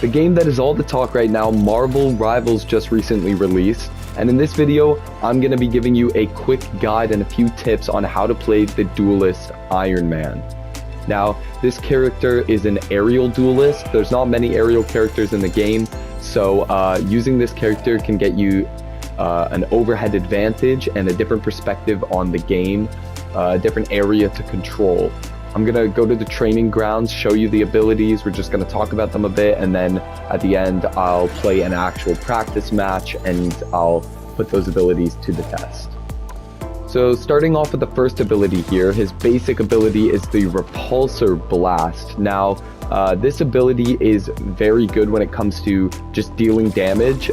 the game that is all the talk right now, Marvel Rivals, just recently released. And in this video, I'm going to be giving you a quick guide and a few tips on how to play the duelist Iron Man. Now, this character is an aerial duelist. There's not many aerial characters in the game, so using this character can get you an overhead advantage and a different perspective on the game, a different area to control. I'm going to go to the training grounds, show you the abilities, we're just going to talk about them a bit, and then at the end I'll play an actual practice match and I'll put those abilities to the test. So starting off with the first ability here, his basic ability is the Repulsor Blast. Now, this ability is very good when it comes to just dealing damage,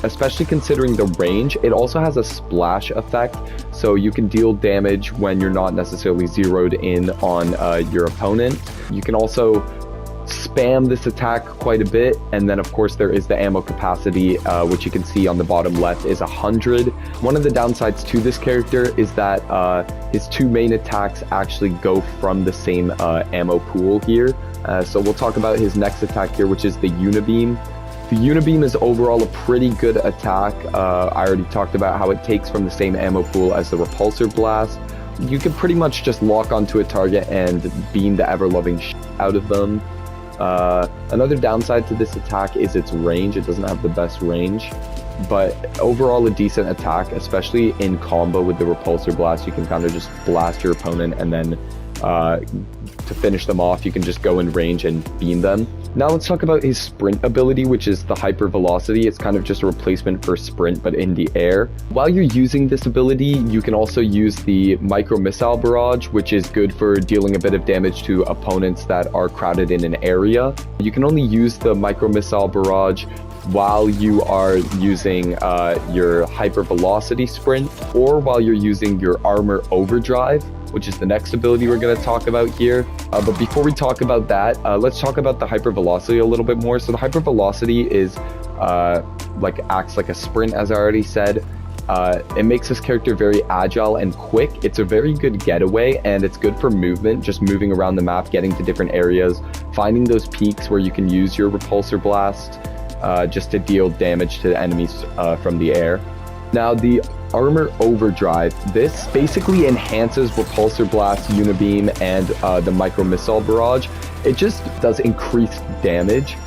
especially considering the range. It also has a splash effect, so you can deal damage when you're not necessarily zeroed in on your opponent. You can also spam this attack quite a bit, and then of course there is the ammo capacity, which you can see on the bottom left is 100. One of the downsides to this character is that his two main attacks actually go from the same ammo pool here. So we'll talk about his next attack here, which is the Unibeam. The Unibeam is overall a pretty good attack. I already talked about how it takes from the same ammo pool as the Repulsor Blast. You can pretty much just lock onto a target and beam the ever-loving out of them. Another downside to this attack is its range. It doesn't have the best range, but overall a decent attack, especially in combo with the Repulsor Blast. You can kind of just blast your opponent, and then to finish them off you can just go in range and beam them. Now let's talk about his sprint ability, which is the Hyper Velocity. It's kind of just a replacement for sprint, but in the air. While you're using this ability, you can also use the Micro Missile Barrage, which is good for dealing a bit of damage to opponents that are crowded in an area. You can only use the Micro Missile Barrage while you are using your Hyper Velocity Sprint, or while you're using your Armor Overdrive, which is the next ability we're going to talk about here. But before we talk about that, let's talk about the Hyper Velocity a little bit more. So the Hyper Velocity is acts like a sprint, as I already said. It makes this character very agile and quick. It's a very good getaway, and it's good for movement, just moving around the map, getting to different areas, finding those peaks where you can use your Repulsor Blast just to deal damage to the enemies from the air. Now, the Armor Overdrive, this basically enhances Repulsor Blast, Unibeam, and the Micro Missile Barrage. It just does increased damage.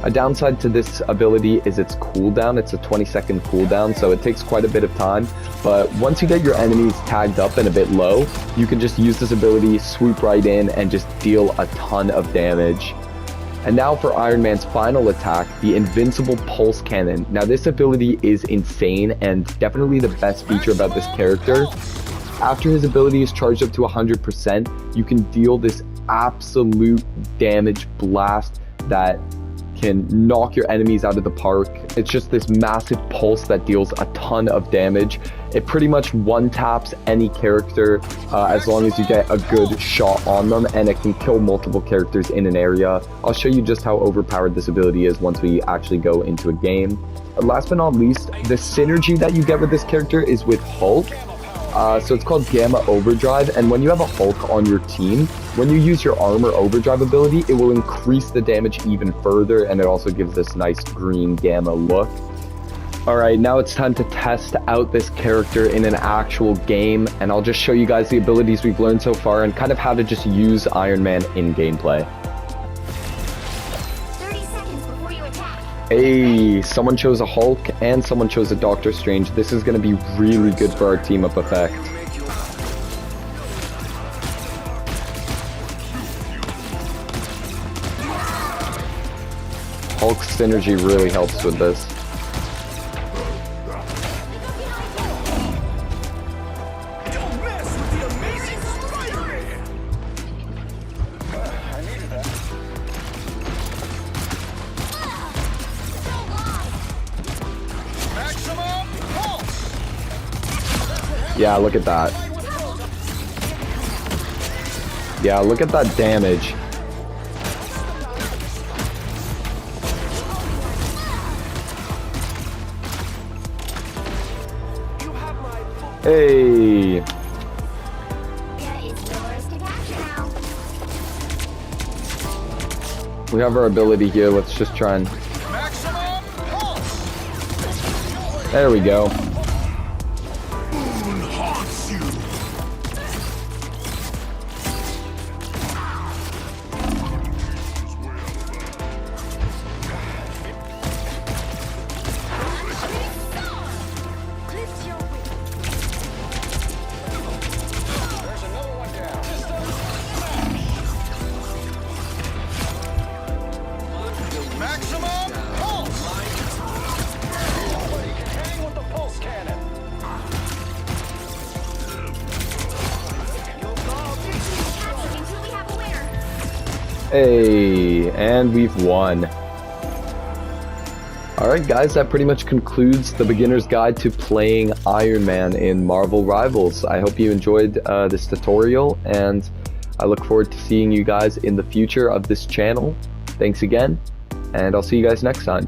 A downside to this ability is its cooldown. It's a 20-second cooldown, so it takes quite a bit of time. But once you get your enemies tagged up and a bit low, you can just use this ability, swoop right in, and just deal a ton of damage. And now for Iron Man's final attack, the Invincible Pulse Cannon. Now this ability is insane and definitely the best feature about this character. After his ability is charged up to 100%, you can deal this absolute damage blast that can knock your enemies out of the park. It's just this massive pulse that deals a ton of damage. It pretty much one-taps any character as long as you get a good shot on them, and it can kill multiple characters in an area. I'll show you just how overpowered this ability is once we actually go into a game. Last but not least, the synergy that you get with this character is with Hulk. So it's called Gamma Overdrive, and when you have a Hulk on your team, when you use your Armor Overdrive ability, it will increase the damage even further, and it also gives this nice green gamma look. Alright, now it's time to test out this character in an actual game, and I'll just show you guys the abilities we've learned so far and kind of how to just use Iron Man in gameplay. 30 seconds before you attack. Hey, someone chose a Hulk and someone chose a Doctor Strange. This is going to be really good for our team-up effect. Hulk's synergy really helps with this. Yeah, look at that. Yeah, look at that damage. Hey. We have our ability here. Let's just try and... Maximum pulse. There we go. Moon haunts you. Cliff your way. There's another one down. Maximum pulse. Nobody can hang with the pulse cannon. Attack until we have a winner. Hey, and we've won. Alright guys, that pretty much concludes the beginner's guide to playing Iron Man in Marvel Rivals. I hope you enjoyed this tutorial, and I look forward to seeing you guys in the future of this channel. Thanks again, and I'll see you guys next time.